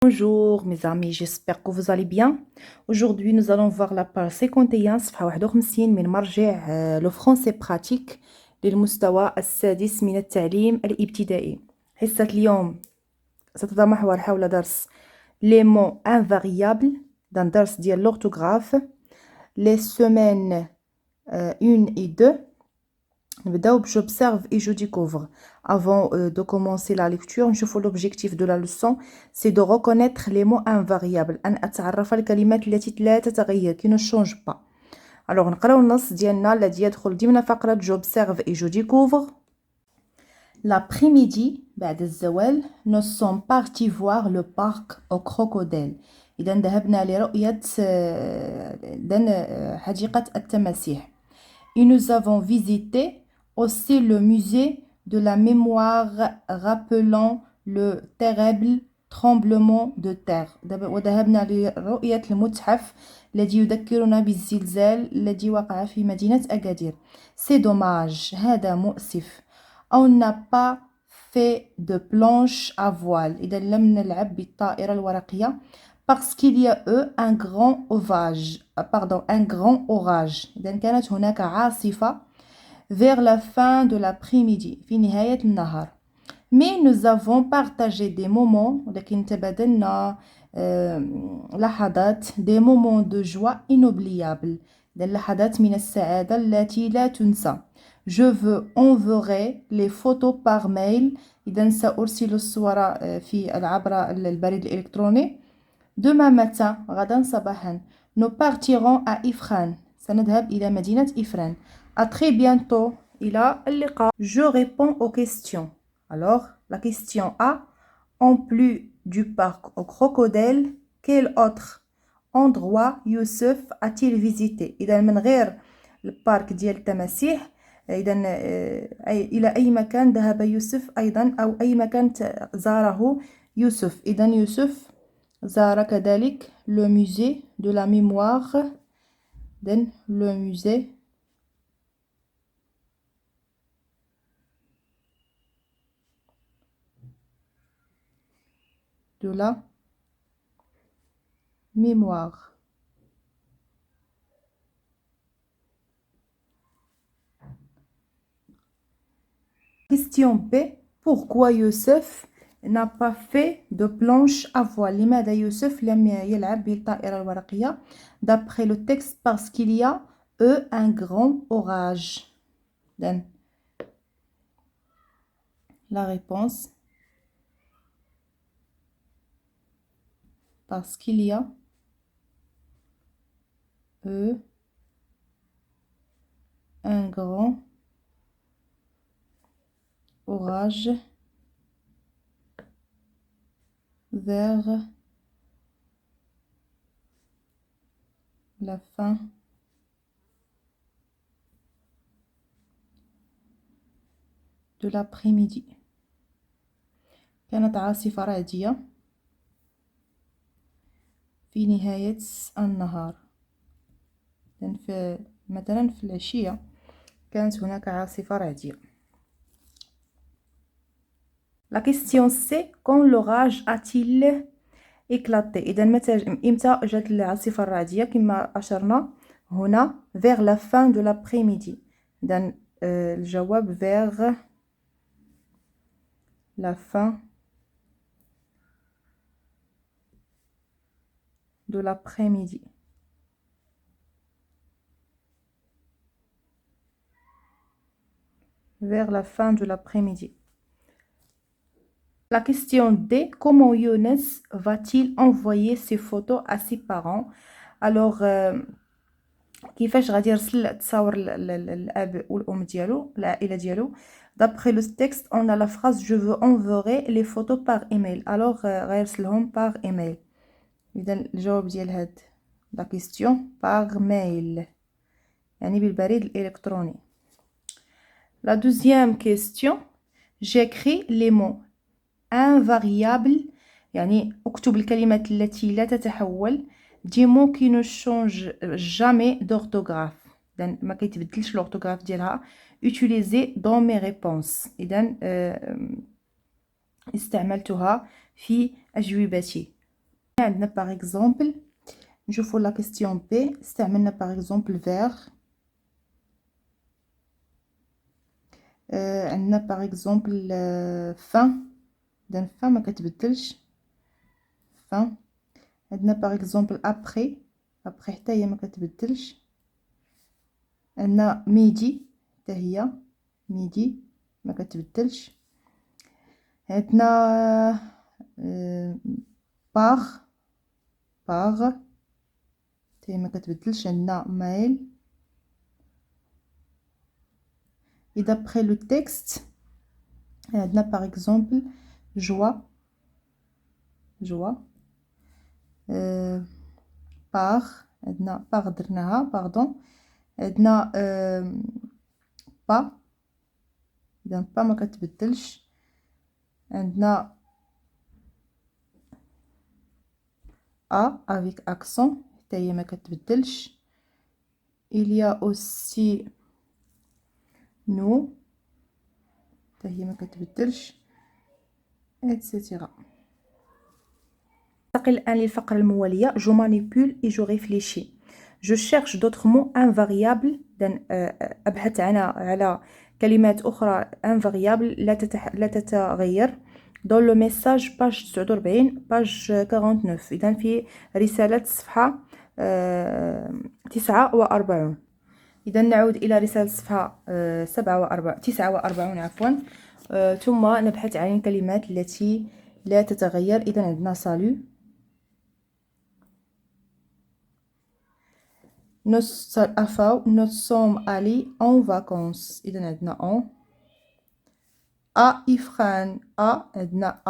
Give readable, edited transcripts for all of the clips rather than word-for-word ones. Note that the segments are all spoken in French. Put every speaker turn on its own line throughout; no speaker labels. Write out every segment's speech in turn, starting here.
Bonjour mes amis, j'espère que vous allez bien. Aujourd'hui, nous allons voir la page 51 صفحة 51 من مرجع لو فرونسي براتيك للمستوى السادس من التعليم الابتدائي. حصة اليوم ستتمحور حول درس les mots invariables درس ديال l'orthographe les semaines 1 et 2. J'observe et je découvre. Avant de commencer la lecture, l'objectif de la leçon, c'est de reconnaître les mots invariables. أن أتعرف الكلمات التي لا تتغير, qui ne changent pas. Alors, نقراو النص ديالنا الذي يدخل ضمن فقرة j'observe et je découvre. L'après-midi, بعد الزوال, nous sommes partis voir le parc au crocodile. إذا ذهبنا لرؤية حديقة التماسيح. Et nous avons visité aussi le musée de la mémoire rappelant le terrible tremblement de terre. وذهبنا لرؤية المتحف الذي يذكرنا بالزلزال الذي وقع في مدينة أكادير. C'est dommage, هذا مؤسف. On n'a pas fait de planche à voile. إذا لم نلعب بالطائرة الورقية. Parce qu'il y a eu un grand orage. إذا كانت هناك عاصفة vers la fin de l'après-midi, في نهاية النهار. Mais nous avons partagé des moments, لكن تبادلنا لحظات, des moments de joie inoubliables, des لحظات من السعادة التي لا تنسى. Je veux enverrai les photos par mail. إذا سأرسل الصور عبر البريد الإلكتروني. Demain matin, غدا صباحا. Nous partirons à Ifrane. سنذهب إلى مدينة إفران. À très bientôt. إلى اللقاء. Je réponds aux questions. Alors, la question A. En plus du parc au crocodile, quel autre endroit Youssef a-t-il visité? إذا من غير البارك ديال التماسيح, إذا إلى أي مكان ذهب يوسف أيضا, أو أي مكان زاره يوسف. إذا يوسف زار كذلك le musée de la mémoire, le musée de la mémoire. Question B. Pourquoi Youssef n'a pas fait de planche à voile? لماذا يوسف لم يلعب بالطائرة الورقية? D'après le texte, parce qu'il y a eu un grand orage. Then, la réponse, parce qu'il y a eu un grand orage vers la fin de l'après-midi. كانت عاصفة رعدية في نهاية النهار. مثلا في العشية كانت هناك عاصفة رعدية. La question C. Quand l'orage a-t-il éclaté? إذا إمتى جات العاصفة الرعدية كما أشرنا هنا vers la fin de l'après-midi. إذا الجواب vers la fin de l'après-midi. Vers la fin de l'après-midi. La question D. Comment Younes va-t-il envoyer ses photos à ses parents? Alors, كيفاش غادي يرسل تصاور الأب والأم ديالو, العائلة ديالو? D'après le texte, on a la phrase je veux enverrer les photos par email. Alors, غيرسلهم par email. إذا الجواب ديال هاد la question par mail, يعني بالبريد الإلكتروني. La deuxième question, j'écris les mots invariables, يعني اكتب الكلمات التي لا تتحول, des mots qui ne changent jamais d'orthographe. إذا ما كيتبدلش l'orthographe ديالها. Utilisé dans mes réponses. إذا استعملتها في أجوبتي. عندنا باغ اكزومبل نشوفو لا كيستيون بي. استعملنا باغ اكزومبل فيغ. عندنا باغ اكزومبل فان. اذا فان ما كتبدلش فان. عندنا باغ اكزومبل ابخي. ابخي حتى هي ما كتبدلش. عندنا ميدي حتى هي ميدي ما كتبدلش. عندنا باغ. باغ حتى هي ما كتبدلش. عندنا مايل. et d'après le texte عندنا par exemple joie. joie. par عندنا par درناها pardon. عندنا pas. إذا pas ما كتبدلش. عندنا a avec accent حتى هي ما كتبدلش. il y a aussi nous حتى هي ما كتبدلش etc. ننتقل الآن للفقرة الموالية. je manipule et je réfléchis. je cherche d'autres mots invariables. أبحث على كلمات أخرى invariable لا تتغير. dans le message page 49 page 49. إذا في رسالة صفحة 49. إذا نعود إلى رسالة صفحة 49 عفوا. ثم نبحث عن الكلمات التي لا تتغير. إذا عندنا salut. nous sommes allés en vacances. إذا عندنا en. إفران عندنا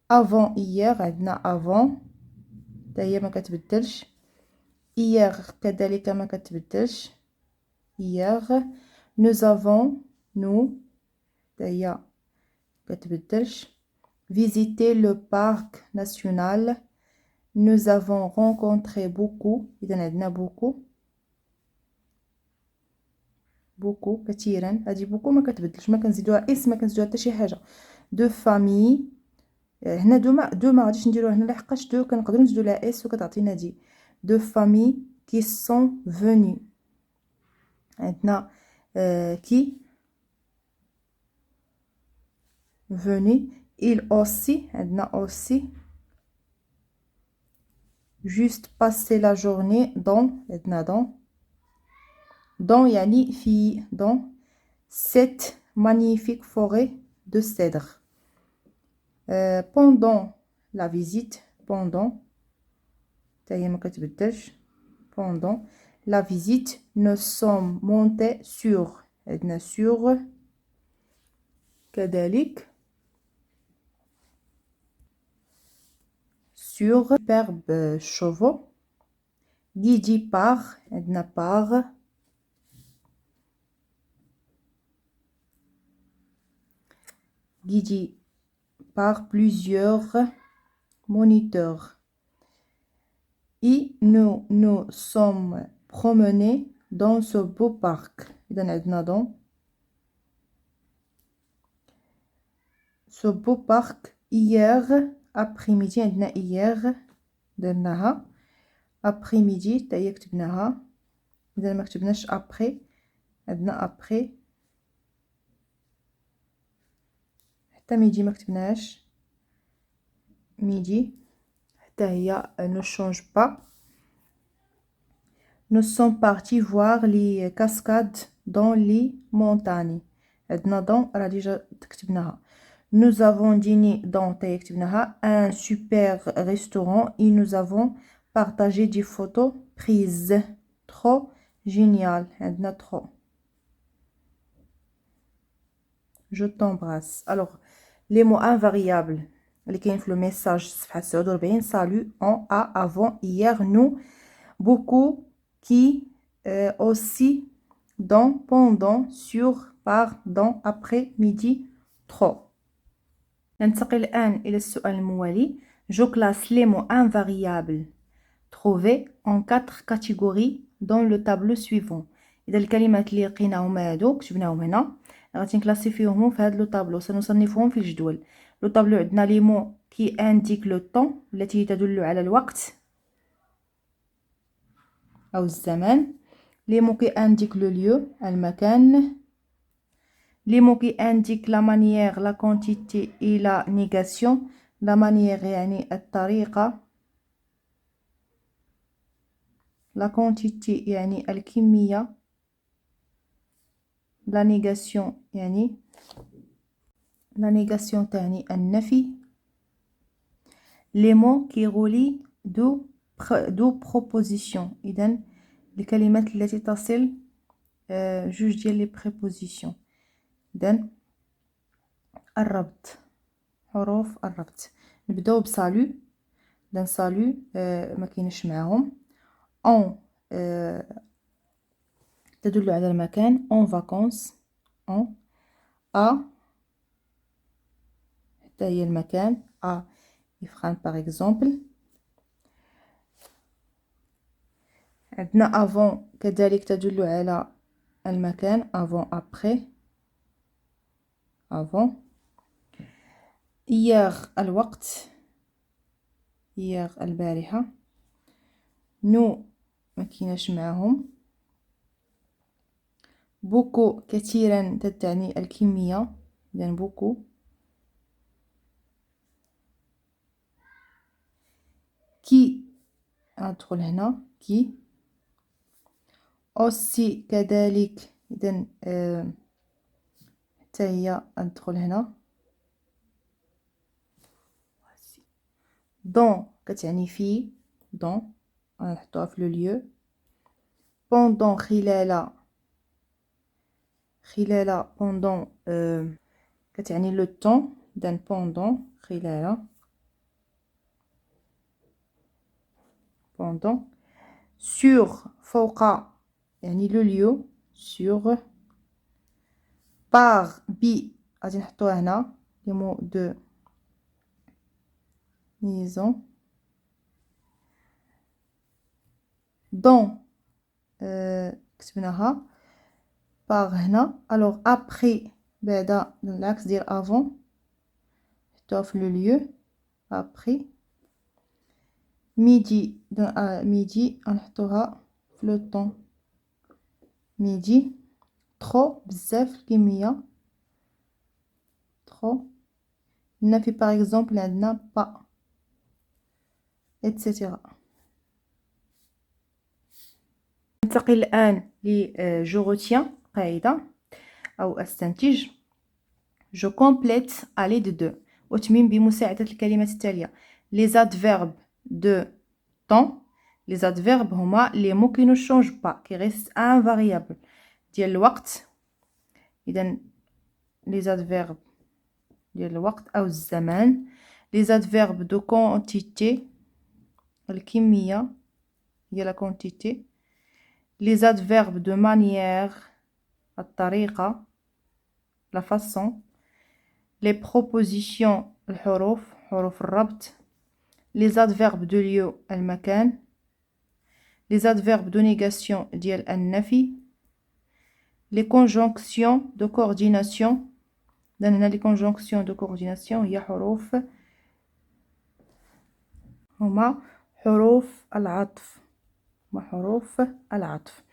avant hier عندنا avant حتى هي ما كتبدلش. hier كذلك ما كتبدلش hier. nous avons nous حتى هي كتبدلش. visiter le parc national. nous avons rencontré beaucoup. إذا عندنا beaucoup. beaucoup كثيرا. هذه beaucoup ما كتبدلش ما كنزيدوها اس ما كنزيدوها حتى شي حاجه. de famille. هنا دو ما غاديش نديروها هنا لحقاش دو كنقدروا نزيدو لها اس وكتعطينا دي. de famille qui sont venus. عندنا qui venu. il aussi عندنا aussi. juste passer la journée dans عندنا dans يعني في dans cette magnifique forêt de cèdre. pendant la visite pendant حتى هي ما كتبدلش pendant la visite nous sommes montés sur عندنا sur كذلك sur superbe chevaux. guidé par عندنا par. guidé par plusieurs moniteurs. et nous nous sommes promenés dans ce beau parc. إذا عندنا dans ce beau parc hier après-midi. عندنا hier درناها après-midi حتى هي كتبناها. إذا ما كتبناش après عندنا après. حتى ميدي ما كتبناهاش ميدي حتى هي ne change pas. nous sommes partis voir les cascades dans les montagnes. عندنا dans راه ديجا كتبناها. nous avons dîné dans حتى هي كتبناها un super restaurant et nous avons partagé des photos prises. trop génial عندنا trop. je t'embrasse. alors les mots invariables اللي كاين في لو ميساج صفحه 49. salut en avant hier nous beaucoup qui aussi dans pendant sur par dans après midi trop. ننتقل الآن إلى السؤال الموالي. je classe les mots invariables trouvés en 4 catégories dans le tableau suivant. إذا الكلمات اللي لقيناهم هادو كتبناهم هنا غادي نكلاسيفيهم في هذا لو طابلو. سنصنفهم في الجدول. لو طابلو عندنا لي مو كي انديك لو طون التي تدل على الوقت أو الزمان. لي مو كي انديك لو ليو المكان. لي مو كي انديك لا مانيير لا كونتيتي اي لا نيغاسيون. لا مانيير يعني الطريقة، لا كونتيتي يعني الكمية، لا نيغاسيون يعني لا نيغاسيون تعني النفي. لي مو كي غولي دو بروبوزيسيون، إذن الكلمات التي تصل جوج ديال لي بريبوزيسيون. إذن الربط، حروف الربط. نبداو بسالو. إذن سالو ما كاينش معاهم. اون تدل على المكان. اون فاكونس. اون ا حتى هي المكان. ا يفران باغ اكزومبل. عندنا افون كذلك تدل على المكان. افون ابخي. افون. إياغ الوقت. إياغ البارحة. نو ما كايناش معاهم. بوكو كثيرا تعني الكمية، إذن بوكو. كي أدخل هنا كي. أوسي كذلك، إذن حتى هي أدخل هنا. دون كتعني في. دون نحطوها في لو ليو. بوندون خلال. خلال بوندون كتعني لو طون. إذن بوندون خلال. بوندون. سور فوق يعني لو ليو. سور. باغ بي غادي نحطوها هنا لي مو دو ليزون. دون كتبناها. باغ هنا. الوغ ابخي بعدا العكس ديال افون نحطوها في لو ليو. ابخي. ميدي. ميدي غنحطوها في لو طون. ميدي. ترو بزاف الكمية. ترو. النفي باغ اكزومبل عندنا با اتسيتيرا. ننتقل الآن ل جو روتيان قاعدة أو أستنتج. جو كومبليت à l'aide de أتمم بمساعدة الكلمات التالية. les adverbes de temps. les adverbes هما les mots qui ne changent pas qui restent invariables ديال الوقت. إذن les adverbes ديال الوقت أو الزمان. les adverbes de quantité الكمية هي la quantité. les adverbes de manière الطريقة la façon. les propositions الحروف حروف الربط. les adverbes de lieu المكان. les adverbes de négation ديال النفي. les conjonctions de coordination. هنا les conjonctions de coordination هي حروف هما حروف العطف. هما حروف العطف.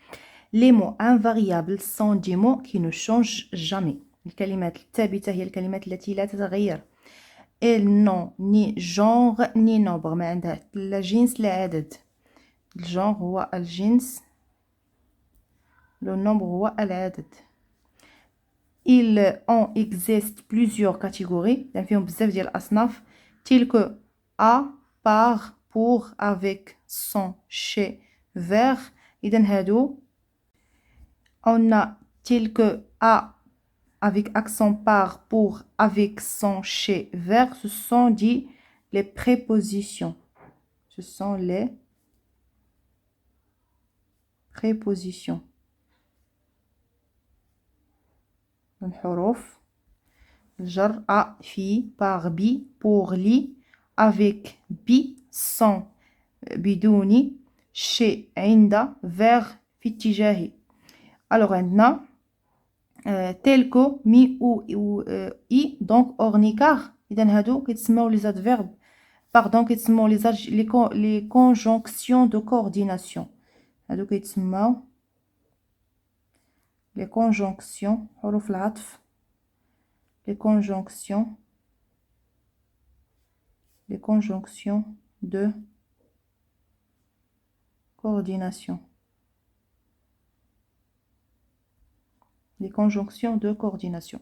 les mots invariables sont des mots qui ne changent jamais. الكلمات الثابتة هي الكلمات التي لا تتغير. elles n'ont ni genre ni nombre. ما عندها لا جنس لا عدد. الجونغ هو الجنس. لو نومبر هو العدد. il en existe plusieurs catégories. يعني فيهم بزاف ديال الأصناف. tels que à, par, pour, avec, sans, chez, vers. إذن هادو on a tel que à avec accent par, pour, avec, sans, chez, vers. Ce sont dit les prépositions. Ce sont les prépositions. الحروف الجر à, في, par, bi, pour, li, avec, bi, sans, بدون, chez, عند, vers, في اتجاه. alors عندنا tel que, mi ou i donc ornicar إذا هادو كيتسموا لي زادفيرب باردون كيتسموا لي كونجونكسيون دو كورديناسيون. هادو كيتسموا لي كونجونكسيون حروف العطف لي كونجونكسيون دو coordination. Les conjonctions de coordination.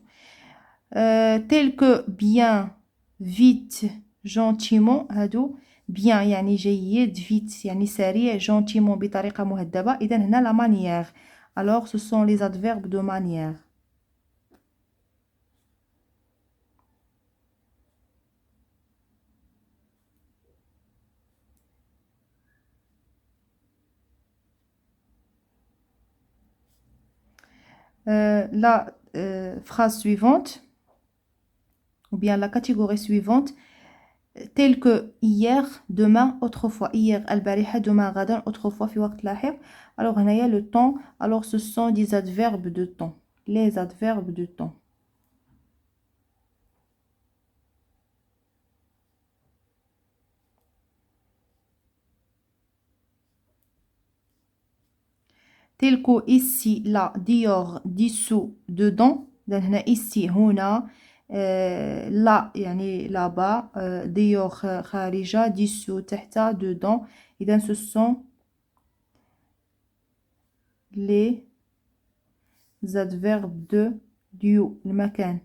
Telles que bien, vite, gentiment. هادو bien يعني جيد, vite يعني سريع, gentiment بطريقة مهذبة. إذا هنا la manière. Alors ce sont les adverbes de manière. La phrase suivante, ou bien la catégorie suivante, telle que hier, demain, autrefois. Hier, البارحة, demain, غدا, autrefois, في وقت لاحق. Alors, هنايا le temps. Alors, ce sont des adverbes de temps. Les adverbes de temps. Tel que ici, là, dehors, dessous, dedans. هنا ici, هنا. là يعني là-bas, dehors خارجة, dessous تحت, dedans. إذا ce sont les adverbes de lieu, المكان.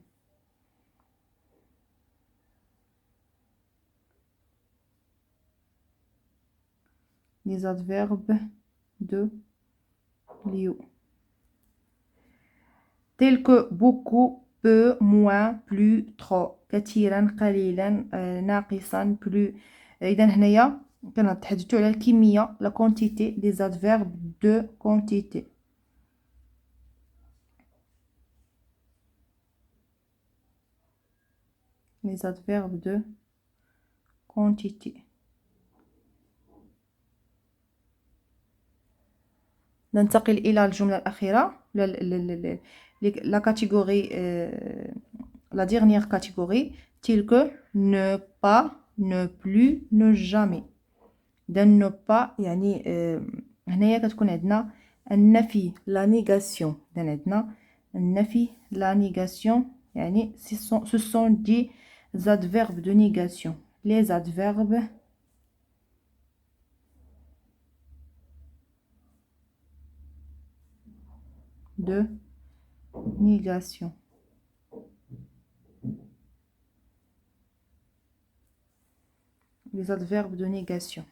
Les adverbes de lieu. Tels que beaucoup, peu, moins, plus, trop. كثيرا, قليلا, ناقصا, plus. إذا هنايا كنتحدثوا على الكمية, la quantité, des adverbes de quantité. Les adverbes de quantité. ننتقل إلى الجملة الأخيرة, la catégorie, la dernière catégorie, telle que ne pas, ne plus, ne jamais. إذا ne pas يعني هنايا كتكون عندنا النفي, la négation. إذا عندنا النفي, la négation يعني ce sont des adverbes de négation. Les adverbes de négation. Les adverbes de négation.